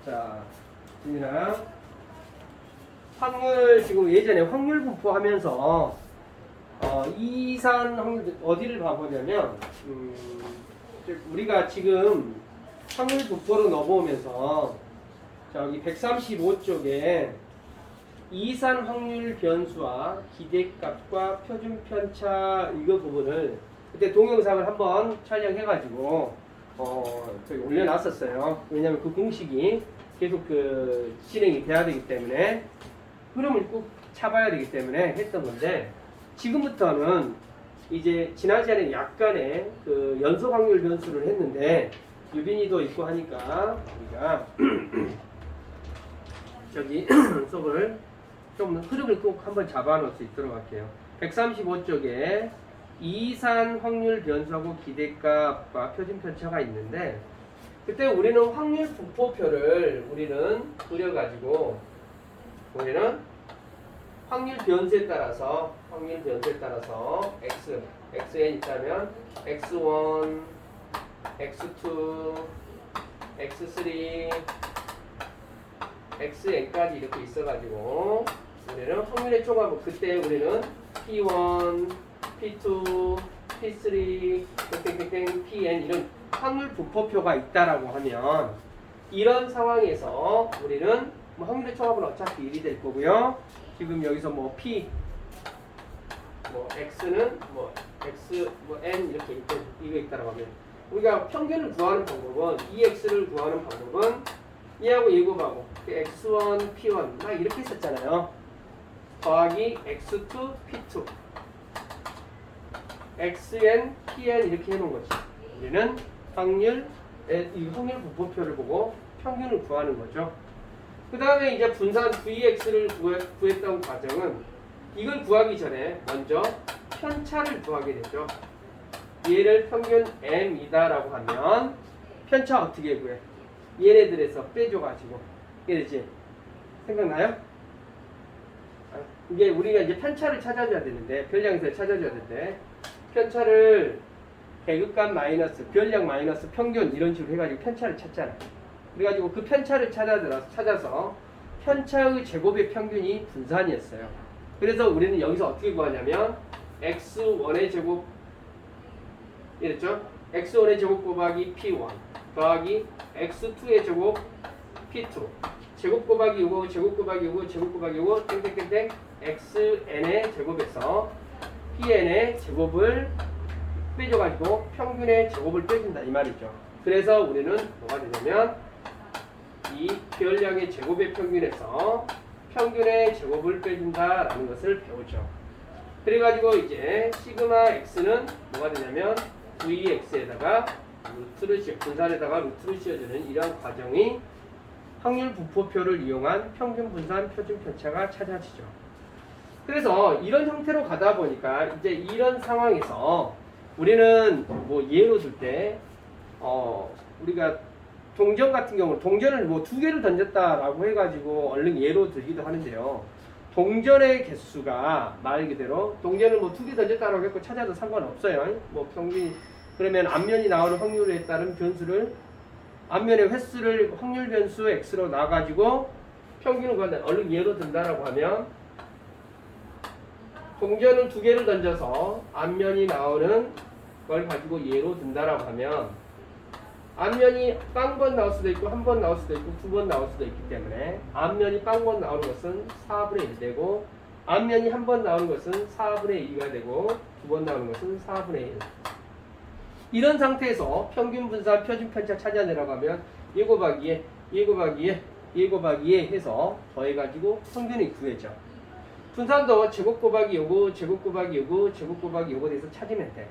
자, 지민아. 확률, 지금 예전에 확률 분포하면서, 이산 확률, 어디를 봐보냐면, 우리가 지금 확률 분포로 넣어보면서, 저기 135쪽에 이산 확률 변수와 기대값과 표준 편차 이거 부분을 그때 동영상을 한번 촬영해가지고 저기 올려놨었어요. 왜냐면 그 공식이 계속 그 진행이 돼야 되기 때문에 흐름을 꼭 잡아야 되기 때문에 했던 건데, 지금부터는 이제 지난 시간에 약간의 그 연속 확률 변수를 했는데 유빈이도 있고 하니까 우리가 저기 수업을 좀 흐름을 꼭 한번 잡아놓을 수 있도록 할게요. 135쪽에 이산 확률 변수하고 기대값과 표준 편차가 있는데, 그때 우리는 확률 분포표를 우리는 그려가지고 우리는 확률 변수에 따라서 xn 있다면 x1, x2, x3, xn까지 이렇게 있어가지고 우리는 확률의 종합은 그때 우리는 p1, p2, p3, pn 이런 확률 분포표가 있다라고 하면, 이런 상황에서 우리는 뭐 확률의 종합은 어차피 1이 될 거고요. 지금 여기서 뭐 p 뭐 x는 뭐 x 뭐 n 이렇게 이거 있다라고 하면, 우리가 평균을 구하는 방법은 ex를 구하는 방법은 얘하고 얘곱하고 x1, p1 막 이렇게 했었잖아요. 더하기 x2, p2 xn, pn 이렇게 해놓은 거지. 우리는 이 확률 분포표를 보고 평균을 구하는 거죠. 그 다음에 이제 분산 vx를 구했던 과정은 이걸 구하기 전에 먼저 편차를 구하게 되죠. 얘를 평균 m이다라고 하면 편차 어떻게 구해? 얘네들에서 빼줘가지고 이해되지? 생각나요? 이게 우리가 이제 편차를 찾아줘야 되는데, 별량에서 찾아줘야 되는데, 편차를 계급값 마이너스 별량 마이너스 평균 이런 식으로 해가지고 편차를 찾잖아. 그래가지고 그 편차를 찾아서 편차의 제곱의 평균이 분산이었어요. 그래서 우리는 여기서 어떻게 구하냐면 x1의 제곱 이랬죠? x1의 제곱 곱하기 p1 더하기 x2의 제곱 p2 제곱 곱하기 요거 제곱 곱하기 요거 제곱 곱하기 요거 땡땡땡땡 xn의 제곱에서 pn의 제곱을 빼줘가지고 평균의 제곱을 빼준다 이 말이죠. 그래서 우리는 뭐가 되냐면 이 별량의 제곱의 평균에서 평균의 제곱을 빼준다라는 것을 배우죠. 그래가지고 이제 시그마 x는 뭐가 되냐면 vx에다가 분산에다가 루트를 씌워주는 이러한 과정이 확률 분포표를 이용한 평균 분산 표준 편차가 찾아지죠. 그래서 이런 형태로 가다 보니까 이제 이런 상황에서 우리는 뭐 예로 들 때 우리가 동전 같은 경우는 동전을 뭐 2개를 던졌다라고 해가지고 얼른 예로 들기도 하는데요. 동전의 개수가 말 그대로 동전을 뭐 2개 던졌다라고 했고 찾아도 상관없어요. 뭐 평균 그러면 앞면이 나오는 확률에 따른 변수를 앞면의 횟수를 확률 변수 x로 놔가지고 평균을 구한다. 얼른 예로 든다라고 하면 동전을 2개를 던져서 앞면이 나오는 걸 가지고 예로 든다라고 하면 앞면이 빵번 나올 수도 있고 한 번 나올 수도 있고 2번 나올 수도 있기 때문에 앞면이 빵번 나오는 것은 4분의 1 되고 앞면이 한 번 나오는 것은 4분의 2가 되고 2번 나오는 것은 4분의 1. 이런 상태에서 평균 분산 표준 편차 찾아내라고 하면 얘 곱하기 얘 곱하기 얘 해서 더해가지고 평균이 구해져. 분산도 제곱 곱하기 요거 제곱 곱하기 요거 제곱 곱하기 요거 돼서 찾으면 돼.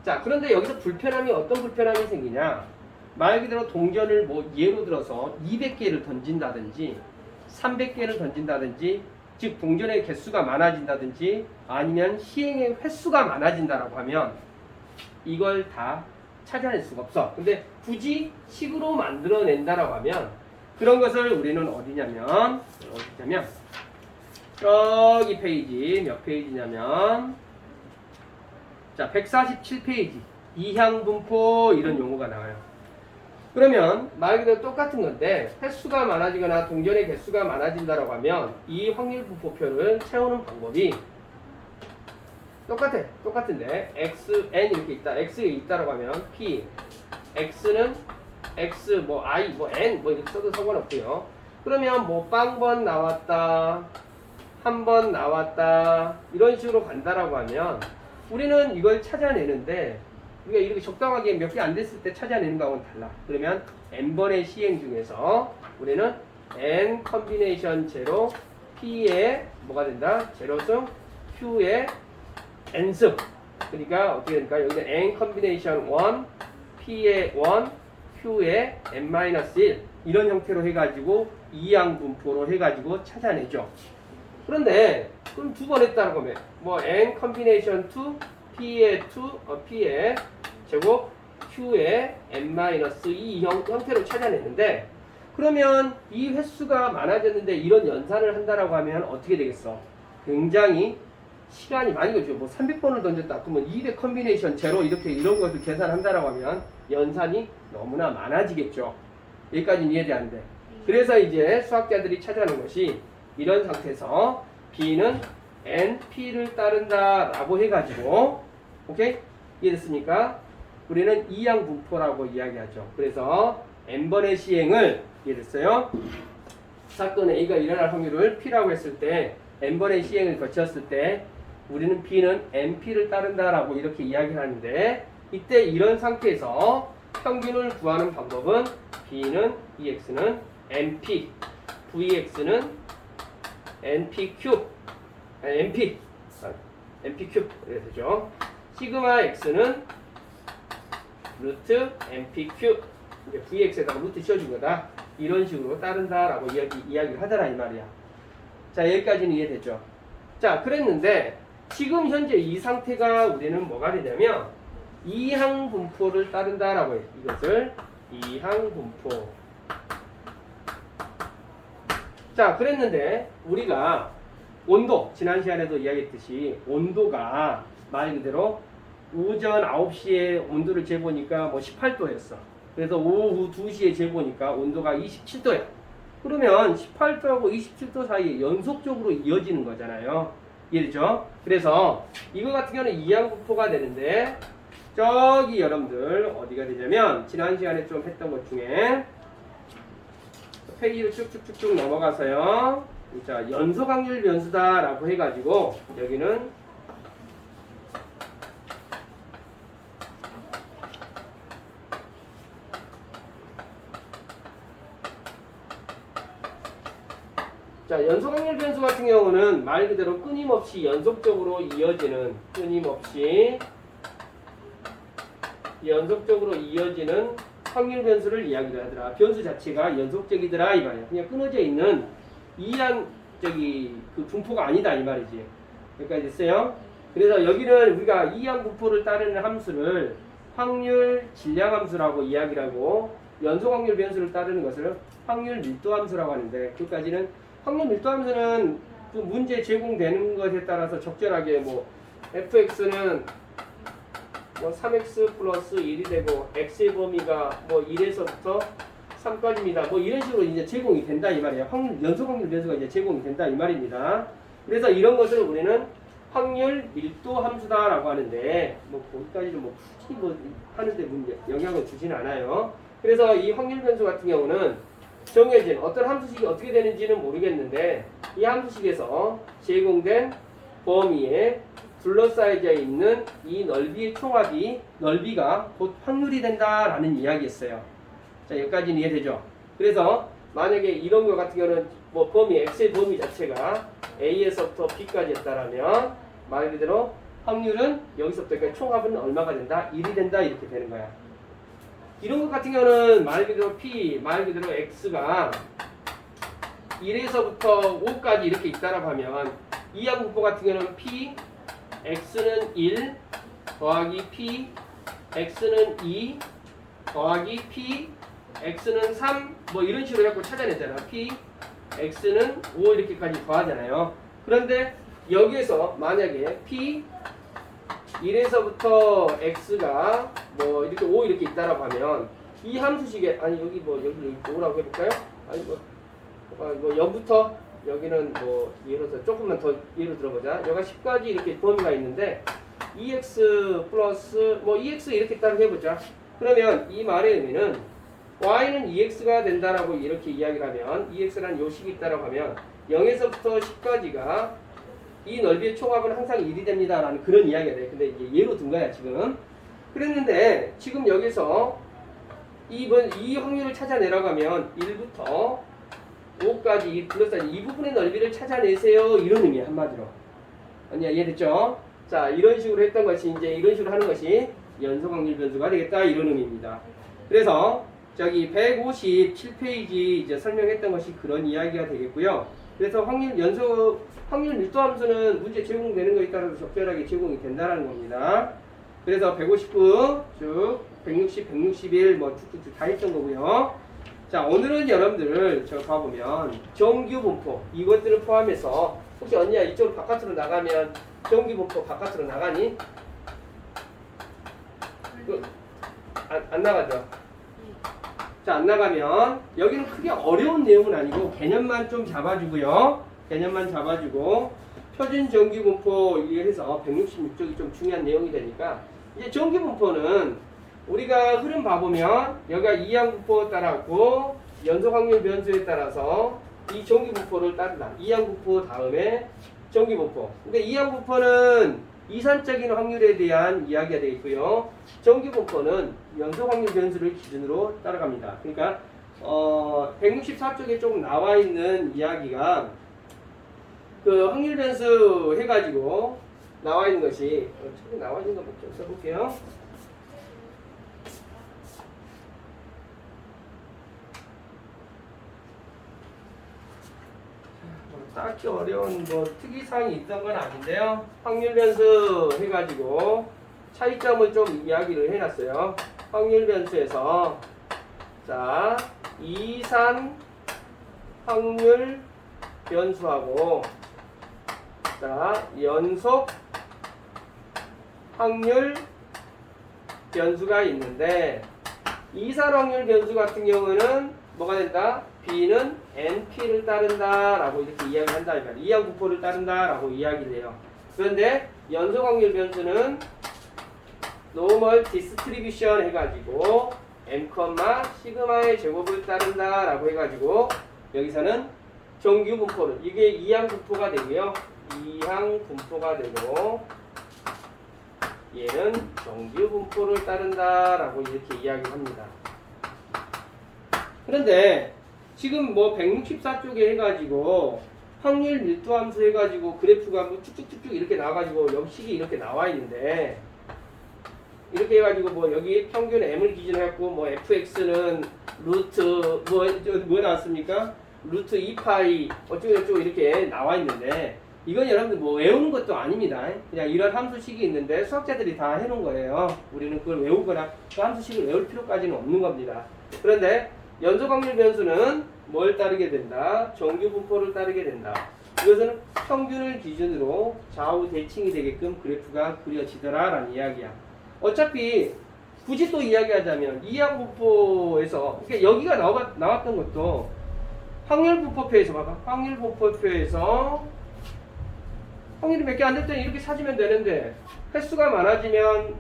자, 그런데 여기서 불편함이 어떤 불편함이 생기냐, 말 그대로 동전을 뭐 예로 들어서 200개를 던진다든지 300개를 던진다든지, 즉 동전의 개수가 많아진다든지 아니면 시행의 횟수가 많아진다라고 하면 이걸 다 찾아낼 수가 없어. 근데 굳이 식으로 만들어낸다라고 하면 그런 것을 우리는 어디냐면 저기 페이지 몇 페이지냐면 자, 147페이지. 이항분포 이런 용어가 나와요. 그러면 말 그대로 똑같은 건데 횟수가 많아지거나 동전의 개수가 많아진다라고 하면 이 확률 분포표를 채우는 방법이 똑같은데 x, n 이렇게 있다. x가 있다라고 하면 p, x는 x, 뭐 i, 뭐 n 뭐 이렇게 써도 상관없고요. 그러면 뭐 빵번 나왔다, 한 번 나왔다 이런 식으로 간다라고 하면 우리는 이걸 찾아내는데 우리가 이렇게 적당하게 몇 개 안 됐을 때 찾아내는 거하고는 달라. 그러면 n번의 시행 중에서 우리는 n 컨비네이션 제로 p에 뭐가 된다? 제로승 q에 n승. 그러니까 어떻게 되니까 여기는 n 컨비네이션 1 p에 1 q에 n-1 이런 형태로 해가지고 이항 분포로 해가지고 찾아내죠. 그런데 그럼 두 번 했다는 거면 뭐 n 컨비네이션 2 p의 2 p의 제곱 q의 n-2 형태로 찾아내는데 그러면 이 횟수가 많아졌는데 이런 연산을 한다라고 하면 어떻게 되겠어? 굉장히 시간이 많이 걸리죠. 뭐 300번을 던졌다 그러면 200 컨비네이션 제로 이렇게 이런 것도 계산한다라고 하면 연산이 너무나 많아지겠죠. 여기까지는 이해되는데 그래서 이제 수학자들이 찾아내는 것이 이런 상태에서 B는 NP를 따른다 라고 해가지고 오케이? 이해됐습니까? 우리는 이항 분포라고 이야기하죠. 그래서 n번의 시행을 이해됐어요? 사건 A가 일어날 확률을 P라고 했을 때 n번의 시행을 거쳤을 때 우리는 B는 NP를 따른다 라고 이렇게 이야기를 하는데 이때 이런 상태에서 평균을 구하는 방법은 B는 EX는 NP, VX는 NPQ, NPQ 이렇게 되죠. 시그마 X는 루트 NPQ 이제 VX에다가 루트 씌워준 거다. 이런 식으로 따른다 라고 이야기를 하더라 이 말이야. 자 여기까지는 이해되죠. 자 그랬는데 지금 현재 이 상태가 우리는 뭐가 되냐면 이항 분포를 따른다 라고 해. 이것을 이항 분포. 자 그랬는데 우리가 온도 지난 시간에도 이야기했듯이 온도가 말 그대로 오전 9시에 온도를 재보니까 뭐 18도였어. 그래서 오후 2시에 재보니까 온도가 27도야. 그러면 18도하고 27도 사이에 연속적으로 이어지는 거잖아요. 이해되죠? 그래서 이거 같은 경우는 이항분포가 되는데 저기 여러분들 어디가 되냐면 지난 시간에 좀 했던 것 중에 페이지로 쭉쭉쭉쭉 넘어가서요. 자 연속 확률 변수다 라고 해가지고 여기는 자 연속 확률 변수 같은 경우는 말 그대로 끊임없이 연속적으로 이어지는 확률 변수를 이야기를 하더라. 변수 자체가 연속적이더라 이 말이야. 그냥 끊어져 있는 이항 그 분포가 아니다 이 말이지. 여기까지 됐어요? 그래서 여기는 우리가 이항 분포를 따르는 함수를 확률 질량 함수라고 이야기를 하고 연속 확률 변수를 따르는 것을 확률 밀도 함수라고 하는데 그까지는 확률 밀도 함수는 그 문제 제공되는 것에 따라서 적절하게 뭐 fx는 뭐 3x 플러스 1이 되고 x의 범위가 뭐 1에서부터 3까지입니다. 뭐 이런 식으로 이제 제공이 된다 이 말이에요. 연속 확률 변수가 이제 제공이 된다 이 말입니다. 그래서 이런 것을 우리는 확률 밀도 함수다라고 하는데 뭐 거기까지는 뭐 굳이 뭐 하는데 문제 영향을 주지는 않아요. 그래서 이 확률 변수 같은 경우는 정해진 어떤 함수식이 어떻게 되는지는 모르겠는데 이 함수식에서 제공된 범위에 둘러싸여져 있는 이 넓이의 총합이 넓이가 곧 확률이 된다라는 이야기였어요. 자 여기까지는 이해되죠? 그래서 만약에 이런 거 같은 경우는 뭐 범위 x의 범위 자체가 a에서부터 b까지 했다라면 말 그대로 확률은 여기서부터 총합은 얼마가 된다? 1이 된다 이렇게 되는 거야. 이런 것 같은 경우는 말 그대로 p, 말 그대로 x가 1에서부터 5까지 이렇게 있다라고 하면 이항 분포 같은 경우는 p, x는 1 더하기 p, x는 2 더하기 p, x는 3 뭐 이런 식으로 해갖고 찾아내잖아. p, x는 5 이렇게까지 더하잖아요. 그런데 여기에서 만약에 p, 1에서부터 x가 뭐 이렇게 5 이렇게 있다라고 하면 이 함수식에 아니 여기 뭐 여기 5라고 해볼까요? 아니 뭐 0부터 여기는 뭐 예를 들어서 조금만 더 예를 들어보자. 여기가 10까지 이렇게 범위가 있는데 2x 플러스 뭐 2x 이렇게 따로 해보자. 그러면 이 말의 의미는 y는 2x가 된다라고 이렇게 이야기를 하면 2x라는 요식이 있다라고 하면 0에서부터 10까지가 이 넓이의 총합은 항상 1이 됩니다 라는 그런 이야기가 돼. 근데 이게 예로 든 거야 지금. 그랬는데 지금 여기서 이 확률을 찾아내라고 하면 1부터 5까지 플러스 이 부분의 넓이를 찾아내세요 이런 의미야 한마디로. 언니야 이해됐죠? 자 이런 식으로 했던 것이 이제 이런 식으로 하는 것이 연속 확률 변수가 되겠다 이런 의미입니다. 그래서 저기 157페이지 이제 설명했던 것이 그런 이야기가 되겠고요. 그래서 확률 밀도 함수는 문제 제공되는 거에 따라서 적절하게 제공이 된다는 겁니다. 그래서 159, 쭉 160, 161 뭐 쭉쭉쭉 다 했던 거고요. 자 오늘은 여러분들 저 봐보면 정규 분포 이것들을 포함해서 혹시 언니야 이쪽으로 바깥으로 나가면 정규 분포 바깥으로 나가니? 안 나가죠? 자, 안 나가면 여기는 크게 어려운 내용은 아니고 개념만 좀 잡아주고요. 개념만 잡아주고 표준 정규 분포 이해해서 166쪽이 좀 중요한 내용이 되니까 이제 정규 분포는 우리가 흐름 봐보면 여기가 이항 분포 따라왔고 연속 확률 변수에 따라서 이 정규 분포를 따른다. 이항 분포 다음에 정규 분포. 근데 이항 분포는 이산적인 확률에 대한 이야기가 되겠고요. 정규 분포는 연속 확률 변수를 기준으로 따라갑니다. 그러니까 164쪽에 조금 나와 있는 이야기가 그 확률 변수 해가지고 나와 있는 것이 책에 나와 있는 거 좀 써볼게요. 딱히 어려운 뭐 특이사항이 있던 건 아닌데요. 확률 변수 해가지고 차이점을 좀 이야기를 해놨어요. 확률 변수에서 자 이산 확률 변수하고 자 연속 확률 변수가 있는데 이산 확률 변수 같은 경우는 뭐가 된다? B는 NP를 따른다 라고 이렇게 이야기를 한다. 그러니까 이항 분포를 따른다 라고 이야기를 해요. 그런데 연속 확률 변수는 노멀 디스트리뷰션 해가지고 M, 시그마의 제곱을 따른다 라고 해가지고 여기서는 정규 분포를 이게 이항 분포가 되고요. 이항 분포가 되고 얘는 정규 분포를 따른다 라고 이렇게 이야기를 합니다. 그런데 지금 뭐 164쪽에 해가지고 확률 밀도 함수 해가지고 그래프가 뭐 쭉쭉쭉쭉 이렇게 나와가지고 역식이 이렇게 나와 있는데 이렇게 해가지고 뭐 여기 평균 m을 기준으로 해갖고 뭐 fx는 루트 뭐 나왔습니까? 루트 2파이 어쩌고저쩌고 이렇게 나와 있는데 이건 여러분들 뭐 외우는 것도 아닙니다. 그냥 이런 함수식이 있는데 수학자들이 다 해놓은 거예요. 우리는 그걸 외우거나 그 함수식을 외울 필요까지는 없는 겁니다. 그런데 연속 확률 변수는 뭘 따르게 된다? 정규 분포를 따르게 된다. 이것은 평균을 기준으로 좌우 대칭이 되게끔 그래프가 그려지더라 라는 이야기야. 어차피 굳이 또 이야기하자면 이항 분포에서 여기가 나왔던 것도 확률 분포표에서 봐봐. 확률 분포표에서 확률이 몇 개 안 됐더니 이렇게 찾으면 되는데 횟수가 많아지면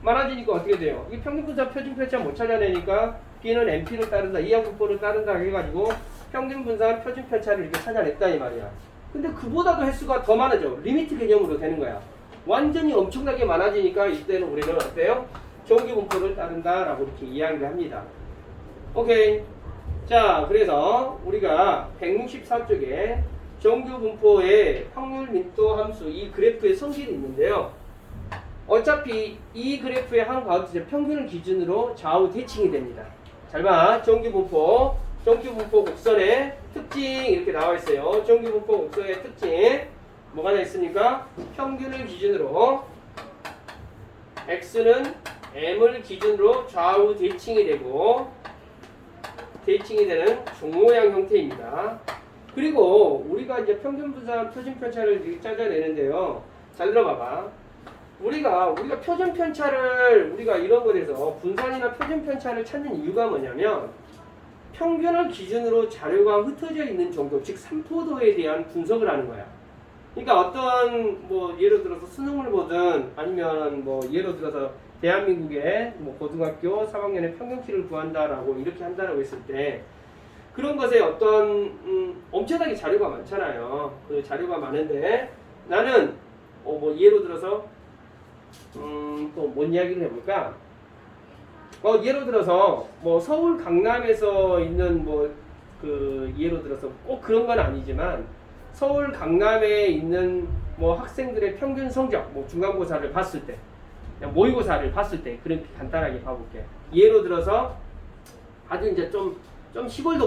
많아지니까 어떻게 돼요? 이 평균 분산 표준 편차 못 찾아내니까 B는 NP를 따른다, 이항 분포를 따른다 해가지고 평균 분산 표준 편차를 이렇게 찾아냈다 이 말이야. 근데 그보다도 횟수가 더 많아져. 리미트 개념으로 되는 거야. 완전히 엄청나게 많아지니까 이때는 우리는 어때요? 정규 분포를 따른다 라고 이렇게 이야기를 합니다. 오케이. 자, 그래서 우리가 164쪽에 정규 분포의 확률 밀도 함수 이 그래프의 성질이 있는데요. 어차피 이 그래프의 한 가운데 평균을 기준으로 좌우 대칭이 됩니다. 잘 봐. 정규 분포 곡선의 특징 이렇게 나와 있어요. 정규 분포 곡선의 특징 뭐가 나 있습니까? 평균을 기준으로 x는 m을 기준으로 좌우 대칭이 되고 대칭이 되는 중모양 형태입니다. 그리고 우리가 이제 평균 분산 표준 편차를 찾아내는데요. 잘 들어봐봐. 우리가 표준 편차를 우리가 이런 것에서 분산이나 표준 편차를 찾는 이유가 뭐냐면 평균을 기준으로 자료가 흩어져 있는 정도, 즉 산포도에 대한 분석을 하는 거야. 그러니까 어떤 뭐 예를 들어서 수능을 보든 아니면 뭐 예를 들어서 대한민국의 뭐 고등학교 3학년의 평균치를 구한다라고 이렇게 한다라고 했을 때 그런 것에 어떤 엄청나게 자료가 많잖아요. 그 자료가 많은데 나는 뭐 예를 들어서 또 뭔 이야기를 해볼까? 예를 들어서 뭐 서울 강남에서 있는 뭐 그 예를 들어서 꼭 그런 건 아니지만 서울 강남에 있는 뭐 학생들의 평균 성적 뭐 중간고사를 봤을 때 그냥 모의고사를 봤을 때 그렇게 간단하게 봐볼게. 예를 들어서 아주 이제 좀 시골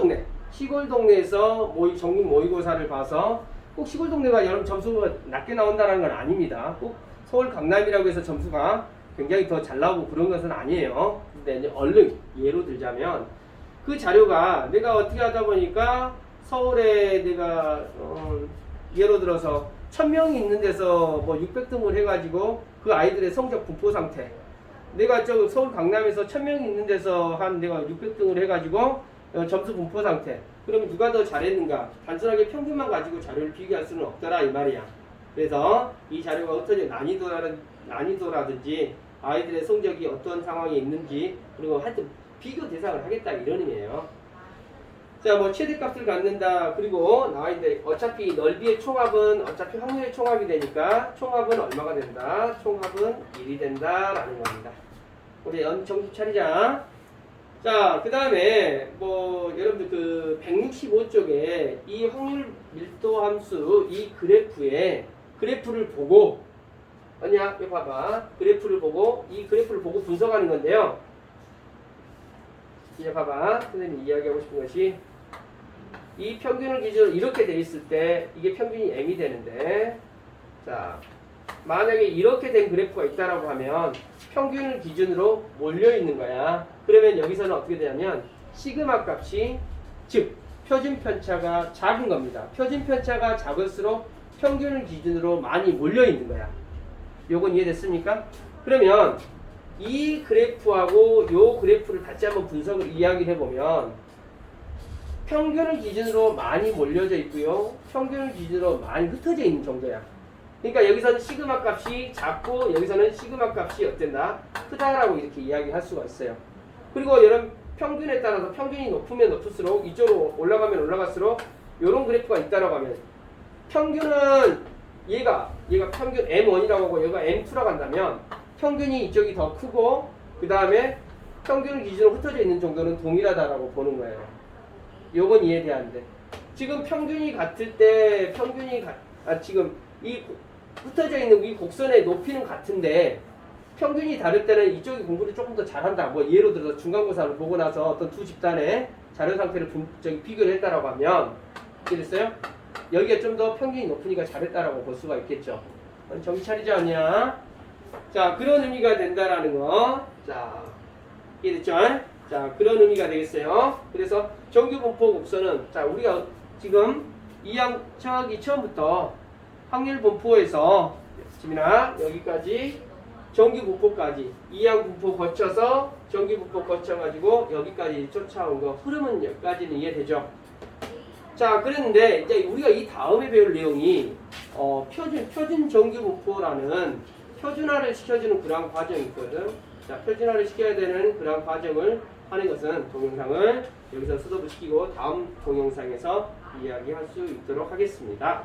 동네에서 전국 모의고사를 봐서 꼭 시골 동네가 여러분 점수가 낮게 나온다는 건 아닙니다. 꼭 서울 강남이라고 해서 점수가 굉장히 더 잘 나오고 그런 것은 아니에요. 근데 이제 얼른 예로 들자면 그 자료가 내가 어떻게 하다 보니까 서울에 내가 예를 들어서 1000명이 있는 데서 뭐 600등을 해가지고 그 아이들의 성적 분포 상태 내가 서울 강남에서 1000명이 있는 데서 한 내가 600등을 해가지고 점수 분포 상태 그러면 누가 더 잘했는가 단순하게 평균만 가지고 자료를 비교할 수는 없더라 이 말이야. 그래서 이 자료가 흩어져 난이도라든지 아이들의 성적이 어떤 상황에 있는지 그리고 하여튼 비교 대상을 하겠다 이런 의미예요. 자, 뭐 최대값을 갖는다. 그리고 나와있는데 어차피 넓이의 총합은 어차피 확률의 총합이 되니까 총합은 얼마가 된다? 총합은 1이 된다라는 겁니다. 우리 정신 차리자. 자, 그 다음에 뭐 여러분들 그 165쪽에 이 확률 밀도 함수 이 그래프를 보고 아니야, 여기 봐봐. 그래프를 보고 이 그래프를 보고 분석하는 건데요. 이제 봐봐. 선생님이 이야기하고 싶은 것이 이 평균을 기준으로 이렇게 돼 있을 때 이게 평균이 m이 되는데 자 만약에 이렇게 된 그래프가 있다라고 하면 평균을 기준으로 몰려 있는 거야. 그러면 여기서는 어떻게 되냐면 시그마 값이 즉 표준 편차가 작은 겁니다. 표준 편차가 작을수록 평균을 기준으로 많이 몰려 있는 거야. 요건 이해됐습니까? 그러면 이 그래프하고 요 그래프를 다시 한번 분석을 이야기를 해보면 평균을 기준으로 많이 몰려져 있고요. 평균을 기준으로 많이 흩어져 있는 정도야. 그러니까 여기서는 시그마 값이 작고 여기서는 시그마 값이 어땠나? 크다라고 이렇게 이야기할 수가 있어요. 그리고 여러분 평균에 따라서 평균이 높으면 높을수록 이쪽으로 올라가면 올라갈수록 요런 그래프가 있다라고 하면 평균은 얘가 평균 M1이라고 하고 얘가 M2라고 한다면 평균이 이쪽이 더 크고 그 다음에 평균을 기준으로 흩어져 있는 정도는 동일하다라고 보는 거예요. 요건 이해돼야하는데 지금 평균이 같을 때 지금 이 흩어져 있는 이 곡선의 높이는 같은데 평균이 다를 때는 이쪽이 공부를 조금 더 잘한다. 뭐 예를 들어서 중간고사를 보고 나서 어떤 두 집단의 자료 상태를 비교를 했다라고 하면 이렇게 됐어요? 여기가 좀 더 평균이 높으니까 잘했다라고 볼 수가 있겠죠. 정신 차리지 않냐? 자, 그런 의미가 된다라는 거. 자, 이해됐죠? 자, 그런 의미가 되겠어요. 그래서 정규 분포 곡선은 자, 우리가 지금 저기 처음부터 확률 분포에서 지민아 여기까지 정규 분포까지 이항 분포 거쳐서 정규 분포 거쳐가지고 여기까지 쫓아온 거 흐름은 여기까지는 이해되죠? 자, 그랬는데 이제 우리가 이 다음에 배울 내용이 표준 정규 분포라는 표준화를 시켜주는 그러한 과정이 있거든. 자, 표준화를 시켜야 되는 그러한 과정을 하는 것은 동영상을 여기서 스톱을 시키고 다음 동영상에서 이야기할 수 있도록 하겠습니다.